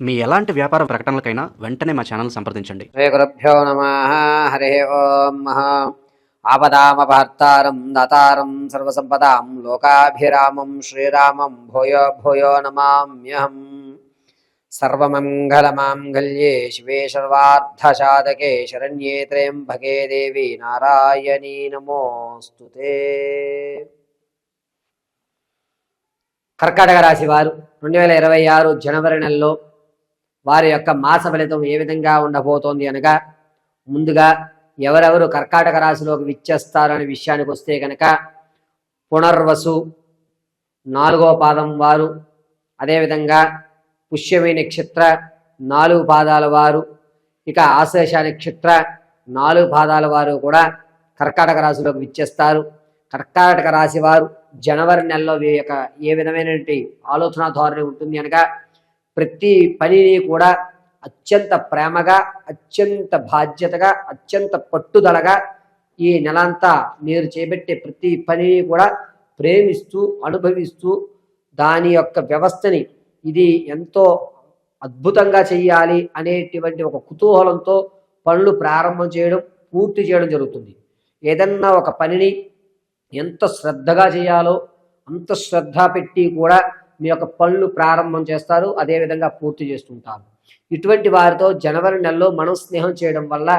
మీ ఎలాంటి వ్యాపార ప్రకటనలకైనా వెంటనే మా ఛానల్ సంప్రదించండి. శ్రీ గురుభ్యో నమః. హరి ఓం. ఆపదామపహర్తారం దాతారం సర్వసంపదాం లోకాభిరామం శ్రీరామం భూయో భూయో నమామ్యహం. సర్వమంగళమాంగళ్యే శివే సర్వార్థసాధకే శరణ్యే త్ర్యంబకే దేవి నారాయణీ నమోస్తుతే. కర్కాటక రాశి వారు 2026 జనవరి నెలలో వారి యొక్క మాస ఫలితం ఏ విధంగా ఉండబోతోంది అనగా, ముందుగా ఎవరెవరు కర్కాటక రాశిలోకి విచ్చేస్తారనే విషయానికి వస్తే కనుక, పునర్వసు 4వ పాదం వారు, అదేవిధంగా పుష్యమి నక్షత్ర 4 పాదాల వారు, ఇక ఆశ్లేష నక్షత్ర 4 పాదాల వారు కూడా కర్కాటక రాశిలోకి విచ్చేస్తారు. కర్కాటక రాశి వారు జనవరి నెలలో ఏ విధమైనటువంటి ఆలోచన ధోరణి ఉంటుంది అనగా, ప్రతి పనిని కూడా అత్యంత ప్రేమగా, అత్యంత బాధ్యతగా, అత్యంత పట్టుదలగా ఈ నెలంతా మీరు చేపట్టే ప్రతి పనిని కూడా ప్రేమిస్తూ, అనుభవిస్తూ, దాని యొక్క వ్యవస్థని ఇది ఎంతో అద్భుతంగా చేయాలి అనేటువంటి ఒక కుతూహలంతో పనులు ప్రారంభం చేయడం, పూర్తి చేయడం జరుగుతుంది. ఏదన్నా ఒక పనిని ఎంత శ్రద్ధగా చేయాలో అంత శ్రద్ధ పెట్టి కూడా మీ యొక్క పనులు ప్రారంభం చేస్తారు, అదేవిధంగా పూర్తి చేస్తుంటారు. ఇటువంటి వారితో జనవరి నెలలో మనం స్నేహం చేయడం వల్ల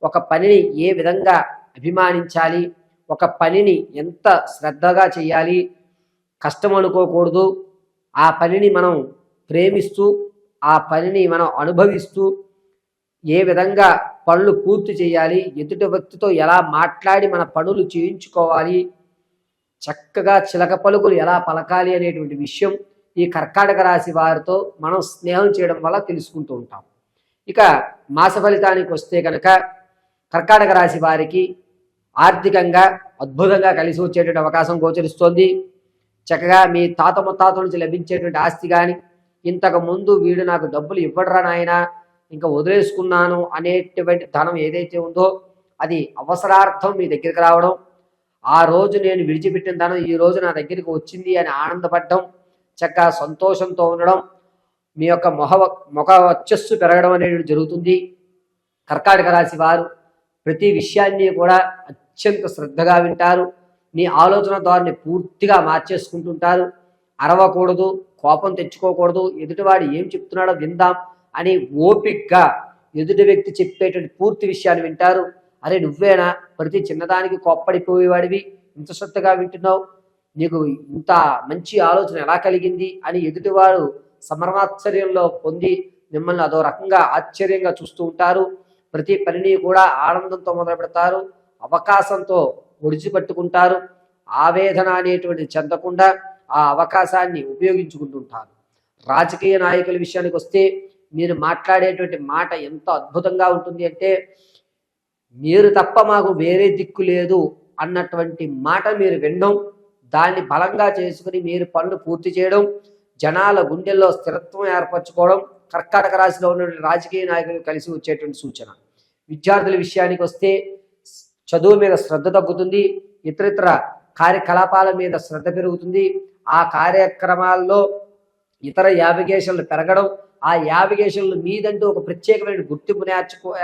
ఒక పనిని ఏ విధంగా అభిమానించాలి, ఒక పనిని ఎంత శ్రద్ధగా చేయాలి, కష్టం అనుకోకూడదు, ఆ పనిని మనం ప్రేమిస్తూ, ఆ పనిని మనం అనుభవిస్తూ ఏ విధంగా పనులు పూర్తి చేయాలి, ఎదుటి వ్యక్తితో ఎలా మాట్లాడి మన పనులు చేయించుకోవాలి, చక్కగా చిలక పలుకులు ఎలా పలకాలి అనేటువంటి విషయం ఈ కర్కాటక రాశి వారితో మనం స్నేహం చేయడం వల్ల తెలుసుకుంటూ ఉంటాం. ఇక మాస ఫలితానికి వస్తే కనుక, కర్కాటక రాశి వారికి ఆర్థికంగా అద్భుతంగా కలిసి వచ్చేటువంటి అవకాశం గోచరిస్తోంది. చక్కగా మీ తాత ముత్తాతల నుంచి లభించేటువంటి ఆస్తి కానీ, ఇంతకు ముందు వీడు నాకు డబ్బులు ఇవ్వడరా నాయనా, ఇంకా వదిలేసుకున్నాను అనేటువంటి ధనం ఏదైతే ఉందో అది అవసరార్థం మీ దగ్గరికి రావడం, ఆ రోజు నేను విడిచిపెట్టిన ధనం ఈ రోజు నా దగ్గరికి వచ్చింది అని ఆనందపడడం, చక్కగా సంతోషంతో ఉండడం, మీ యొక్క ముఖ వచ్చస్సు పెరగడం అనేది జరుగుతుంది. కర్కాటక రాశి వారు ప్రతి విషయాన్ని కూడా అత్యంత శ్రద్ధగా వింటారు. మీ ఆలోచన ధోరణి పూర్తిగా మార్చేసుకుంటుంటారు. అరవకూడదు, కోపం తెచ్చుకోకూడదు, ఎదుటివాడు ఏం చెప్తున్నాడో విందాం అని ఓపికగా ఎదుటి వ్యక్తి చెప్పేటువంటి పూర్తి విషయాన్ని వింటారు. అరే నువ్వేనా ప్రతి చిన్నదానికి కోప్పడిపోయేవాడివి, ఇంత శ్రద్ధగా వింటున్నావు, నీకు ఇంత మంచి ఆలోచన ఎలా కలిగింది అని ఎదుటివారు సమర్మాశ్చర్యంలో పొంది మిమ్మల్ని అదో రకంగా ఆశ్చర్యంగా చూస్తూ ఉంటారు. ప్రతి పనిని కూడా ఆనందంతో మొదలు పెడతారు, అవకాశంతో ఒడిచిపట్టుకుంటారు, ఆవేదన అనేటువంటి చెందకుండా ఆ అవకాశాన్ని ఉపయోగించుకుంటుంటారు. రాజకీయ నాయకుల విషయానికి వస్తే మీరు మాట్లాడేటువంటి మాట ఎంత అద్భుతంగా ఉంటుంది అంటే, మీరు తప్ప మాకు వేరే దిక్కు లేదు అన్నటువంటి మాట మీరు వినడం, దాన్ని బలంగా చేసుకుని మీరు పనులు పూర్తి చేయడం, జనాల గుండెల్లో స్థిరత్వం ఏర్పరచుకోవడం కర్కాటక రాశిలో ఉన్నటువంటి రాజకీయ నాయకులు కలిసి వచ్చేటువంటి సూచన. విద్యార్థుల విషయానికి వస్తే చదువు మీద శ్రద్ధ తగ్గుతుంది, ఇతరితర కార్యకలాపాల మీద శ్రద్ధ పెరుగుతుంది. ఆ కార్యక్రమాల్లో ఇతర యావిగేషన్లు పెరగడం, ఆ యావిగేషన్లు మీదంటూ ఒక ప్రత్యేకమైన గుర్తింపుని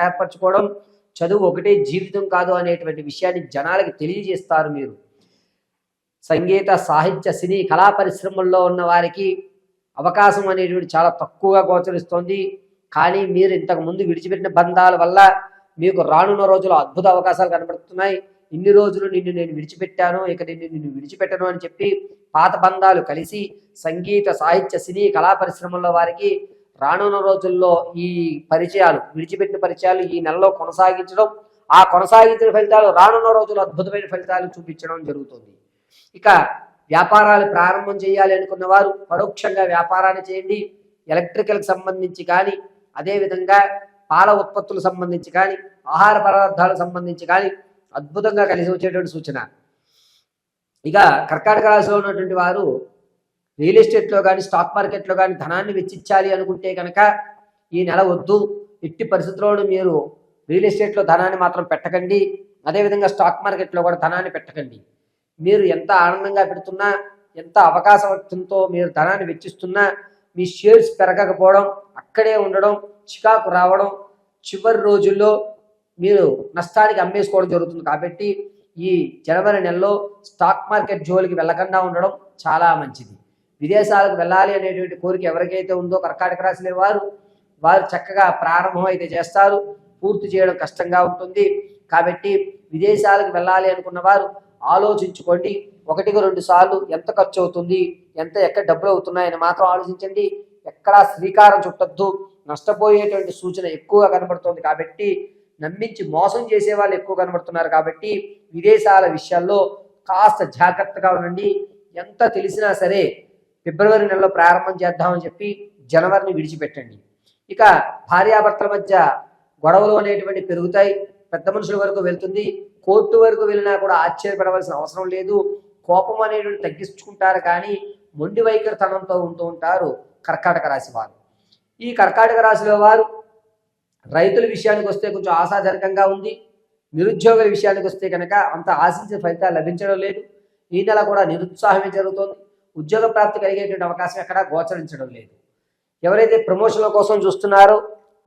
ఏర్పరచుకోవడం, చదువు ఒకటే జీవితం కాదు అనేటువంటి విషయాన్ని జనాలకి తెలియజేస్తారు. మీరు సంగీత, సాహిత్య, సినీ, కళా పరిశ్రమల్లో ఉన్న వారికి అవకాశం అనేటువంటి చాలా తక్కువగా గోచరిస్తోంది. కానీ మీరు ఇంతకు ముందు విడిచిపెట్టిన బంధాల వల్ల మీకు రానున్న రోజుల్లో అద్భుత అవకాశాలు కనబడుతున్నాయి. ఇన్ని రోజులు నేను విడిచిపెట్టాను, ఇక నిన్ను విడిచిపెట్టను అని చెప్పి పాత బంధాలు కలిసి సంగీత, సాహిత్య, సినీ, కళా పరిశ్రమల్లో వారికి రానున్న రోజుల్లో ఈ పరిచయాలు, విడిచిపెట్టిన పరిచయాలు ఈ నెలలో కొనసాగించడం, ఆ కొనసాగించిన ఫలితాలు రానున్న రోజుల్లో అద్భుతమైన ఫలితాలు చూపించడం జరుగుతుంది. ఇక వ్యాపారాలు ప్రారంభం చేయాలి అనుకున్న వారు పరోక్షంగా వ్యాపారాన్ని చేయండి. ఎలక్ట్రికల్కి సంబంధించి కానీ, అదేవిధంగా పాల ఉత్పత్తులకు సంబంధించి కానీ, ఆహార పదార్థాలకు సంబంధించి కానీ అద్భుతంగా కలిసి వచ్చేటువంటి సూచన. ఇక కర్కాటక రాశిలో ఉన్నటువంటి వారు రియల్ ఎస్టేట్లో కానీ, స్టాక్ మార్కెట్లో కానీ ధనాన్ని వెచ్చించాలి అనుకుంటే కనుక ఈ నెల వద్దు. ఎట్టి పరిస్థితుల్లోనూ మీరు రియల్ ఎస్టేట్లో ధనాన్ని మాత్రం పెట్టకండి, అదేవిధంగా స్టాక్ మార్కెట్లో కూడా ధనాన్ని పెట్టకండి. మీరు ఎంత ఆనందంగా పెడుతున్నా, ఎంత అవకాశంతో మీరు ధనాన్ని వెచ్చిస్తున్నా మీ షేర్స్ పెరగకపోవడం, అక్కడే ఉండడం, చికాకు రావడం, చివరి రోజుల్లో మీరు నష్టానికి అమ్మేసుకోవడం జరుగుతుంది. కాబట్టి ఈ జనవరి నెలలో స్టాక్ మార్కెట్ జోలికి వెళ్ళకుండా ఉండడం చాలా మంచిది. విదేశాలకు వెళ్ళాలి అనేటువంటి కోరిక ఎవరికైతే ఉందో కర్కాటక రాశి వారు చక్కగా ప్రారంభం అయితే చేస్తారు, పూర్తి చేయడం కష్టంగా ఉంటుంది. కాబట్టి విదేశాలకు వెళ్ళాలి అనుకున్న వారు ఆలోచించుకోండి. 1-2 సార్లు ఎంత ఖర్చు అవుతుంది, ఎక్కడ డబ్బులు అవుతున్నాయని మాత్రం ఆలోచించండి. ఎక్కడా శ్రీకారం చుట్టద్దు. నష్టపోయేటువంటి సూచన ఎక్కువగా కనబడుతుంది. కాబట్టి నమ్మించి మోసం చేసే వాళ్ళు ఎక్కువ కనబడుతున్నారు. కాబట్టి విదేశాల విషయాల్లో కాస్త జాగ్రత్తగా ఉండండి. ఎంత తెలిసినా సరే ఫిబ్రవరి నెలలో ప్రారంభం చేద్దామని చెప్పి జనవరిని విడిచిపెట్టండి. ఇక భార్యాభర్తల మధ్య గొడవలు అనేటువంటి పెరుగుతాయి. పెద్ద మనుషుల వరకు వెళ్తుంది. కోర్టు వరకు వెళ్ళినా కూడా ఆశ్చర్యపడవలసిన అవసరం లేదు. కోపం అనేటువంటి తగ్గించుకుంటారు, కానీ మొండి వైఖరితనంతో ఉంటూ ఉంటారు కర్కాటక రాశి వారు. ఈ కర్కాటక రాశిలో వారు రైతుల విషయానికి వస్తే కొంచెం ఆశాజనకంగా ఉంది. నిరుద్యోగుల విషయానికి వస్తే కనుక అంత ఆశించిన ఫలితాలు లభించడం లేదు. ఈ నెల కూడా నిరుత్సాహమే జరుగుతోంది. ఉద్యోగ ప్రాప్తి కలిగేటువంటి అవకాశం ఎక్కడా గోచరించడం లేదు. ఎవరైతే ప్రమోషన్ల కోసం చూస్తున్నారో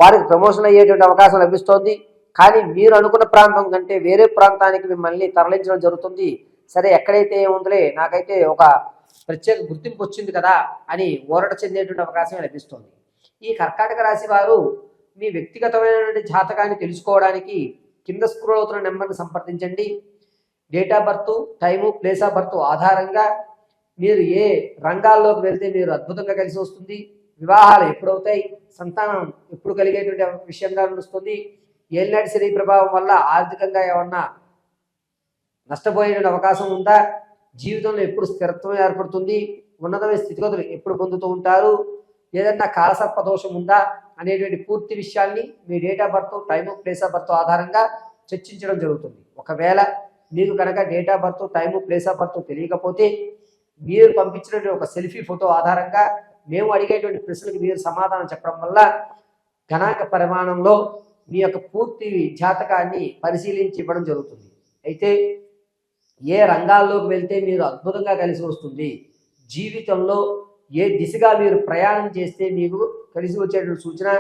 వారికి ప్రమోషన్ అయ్యేటువంటి అవకాశం లభిస్తోంది. కానీ మీరు అనుకున్న ప్రాంతం కంటే వేరే ప్రాంతానికి మిమ్మల్ని తరలించడం జరుగుతుంది. సరే, ఎక్కడైతే ఏముందిలే, నాకైతే ఒక ప్రత్యేక గుర్తింపు వచ్చింది కదా అని ఊరట చెందేటువంటి అవకాశం లభిస్తోంది. ఈ కర్కాటక రాశి వారు మీ వ్యక్తిగతమైనటువంటి జాతకాన్ని తెలుసుకోవడానికి కింద స్క్రోల్ అవుతున్న నెంబర్ని సంప్రదించండి. Date of birth, time, place of birth ఆధారంగా మీరు ఏ రంగాల్లోకి వెళ్తే మీరు అద్భుతంగా కలిసి వస్తుంది, వివాహాలు ఎప్పుడవుతాయి, సంతానం ఎప్పుడు కలిగేటువంటి విషయంగా నడుస్తుంది, ఏలినాటి శని ప్రభావం వల్ల ఆర్థికంగా ఏమన్నా నష్టపోయేటువంటి అవకాశం ఉందా, జీవితంలో ఎప్పుడు స్థిరత్వం ఏర్పడుతుంది, ఉన్నతమైన స్థితిగతులు ఎప్పుడు పొందుతూ ఉంటారు, ఏదన్నా కాలసర్ప దోషం ఉందా అనేటువంటి పూర్తి విషయాన్ని మీ date of birth, time, place of birth ఆధారంగా చర్చించడం జరుగుతుంది. ఒకవేళ మీకు కనుక date of birth, time, place of birth తెలియకపోతే మీరు పంపించినటువంటి ఒక సెల్ఫీ ఫోటో ఆధారంగా మేము అడిగేటువంటి ప్రశ్నలకు మీరు సమాధానం చెప్పడం వల్ల గణాంక పరిమాణంలో మీ యొక్క పూర్తి జాతకాన్ని పరిశీలించి ఇవ్వడం జరుగుతుంది. అయితే ఏ రంగాల్లోకి వెళ్తే మీరు అద్భుతంగా కలిసి వస్తుంది, జీవితంలో ఏ దిశగా మీరు ప్రయాణం చేస్తే మీకు కలిసి వచ్చేటువంటి సూచన,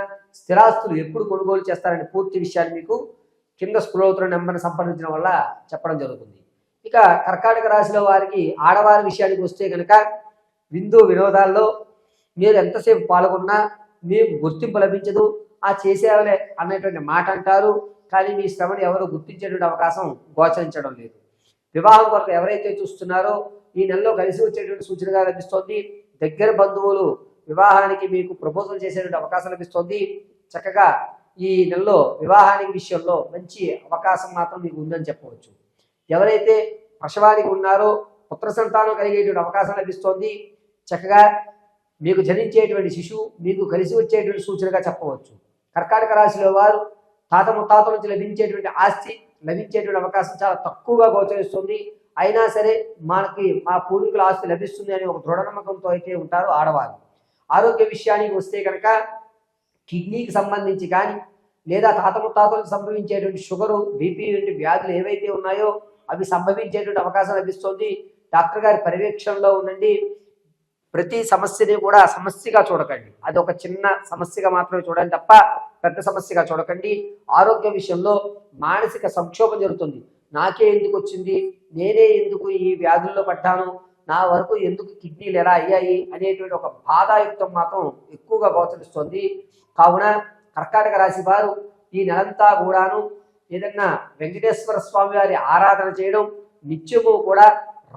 స్థిరాస్తులు ఎప్పుడు కొనుగోలు చేస్తారనే పూర్తి విషయాన్ని మీకు కింద స్క్రోల్ అవుతున్న నెంబర్ని సంప్రదించడం వల్ల చెప్పడం జరుగుతుంది. ఇక కర్కాటక రాశిలో వారికి ఆడవారి విషయానికి వస్తే కనుక విందు వినోదాల్లో మీరు ఎంతసేపు పాల్గొన్నా మీకు గుర్తింపు లభించదు. ఆ చేసేవాళ్ళే అన్నటువంటి మాట అంటారు, కానీ మీ శ్రమను ఎవరు గుర్తించేటువంటి అవకాశం గోచరించడం లేదు. వివాహం కొరకు ఎవరైతే చూస్తున్నారో ఈ నెలలో కలిసి వచ్చేటువంటి సూచనగా లభిస్తోంది. దగ్గర బంధువులు వివాహానికి మీకు ప్రపోజల్ చేసేటువంటి అవకాశం లభిస్తోంది. చక్కగా ఈ నెలలో వివాహానికి విషయంలో మంచి అవకాశం మాత్రం మీకు ఉందని చెప్పవచ్చు. ఎవరైతే ప్రసవానికి ఉన్నారో పుత్ర సంతానం కలిగేటువంటి అవకాశం లభిస్తోంది. చక్కగా మీకు జనించేటువంటి శిశువు మీకు కలిసి వచ్చేటువంటి సూచనగా చెప్పవచ్చు. కర్కాటక రాశిలో వారు తాత ముత్తాతల నుంచి లభించేటువంటి ఆస్తి లభించేటువంటి అవకాశం చాలా తక్కువగా గోచరిస్తుంది. అయినా సరే మా పూర్వీకుల ఆస్తి లభిస్తుంది అనే ఒక దృఢ నమ్మకంతో అయితే ఉంటారు ఆడవారు. ఆరోగ్య విషయానికి వస్తే కనుక కిడ్నీకి సంబంధించి కానీ లేదా తాత ముత్తాతలకు సంభవించేటువంటి షుగరు, బీపీ వంటి వ్యాధులు ఏవైతే ఉన్నాయో అవి సంభవించేటువంటి అవకాశం లభిస్తుంది. డాక్టర్ గారి పర్యవేక్షణలో ఉండండి. ప్రతి సమస్యని కూడా సమస్యగా చూడకండి, అది ఒక చిన్న సమస్యగా మాత్రమే చూడండి తప్ప పెద్ద సమస్యగా చూడకండి. ఆరోగ్య విషయంలో మానసిక సంక్షోభం జరుగుతుంది. నాకే ఎందుకు వచ్చింది, నేనే ఎందుకు ఈ వ్యాధుల్లో పడ్డాను, నా వరకు ఎందుకు కిడ్నీలు ఎలా అయ్యాయి అనేటువంటి ఒక బాధాయుక్తం మాత్రం ఎక్కువగా గోచరిస్తుంది. కావున కర్కాటక రాశి వారు ఈ నెలంతా కూడాను ఏదన్నా వెంకటేశ్వర స్వామి వారి ఆరాధన చేయడం, నిత్యము కూడా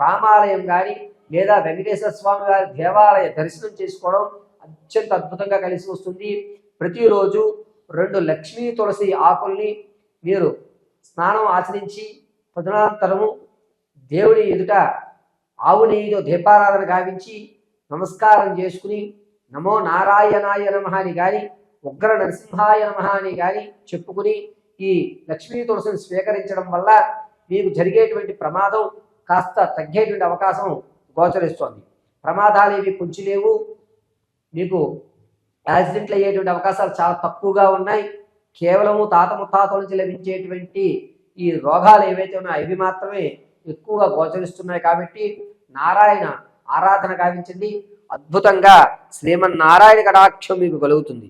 రామాలయం కానీ లేదా వెంకటేశ్వర స్వామి వారి దేవాలయ దర్శనం చేసుకోవడం అత్యంత అద్భుతంగా కలిసి వస్తుంది. ప్రతిరోజు 2 లక్ష్మీ తులసి ఆకుల్ని మీరు స్నానం ఆచరించి తదనంతరము దేవుడి ఎదుట ఆవు నెయ్యితో దీపారాధన గావించి నమస్కారం చేసుకుని నమో నారాయణాయ నమః అని కానీ ఉగ్ర నరసింహాయ నమః అని కానీ చెప్పుకుని ఈ లక్ష్మీ తులసిని స్వీకరించడం వల్ల మీకు జరిగేటువంటి ప్రమాదం కాస్త తగ్గేటువంటి అవకాశం గోచరిస్తోంది. ప్రమాదాలు ఏవి పొంచి లేవు. మీకు యాక్సిడెంట్లు అయ్యేటువంటి అవకాశాలు చాలా తక్కువగా ఉన్నాయి. కేవలము తాత ముత్తాతల నుంచి లభించేటువంటి ఈ రోగాలు ఏవైతే ఉన్నాయో ఇవి మాత్రమే ఎక్కువగా గోచరిస్తున్నాయి. కాబట్టి నారాయణ ఆరాధన గావించండి. అద్భుతంగా శ్రీమన్నారాయణ కటాక్షం మీకు కలుగుతుంది.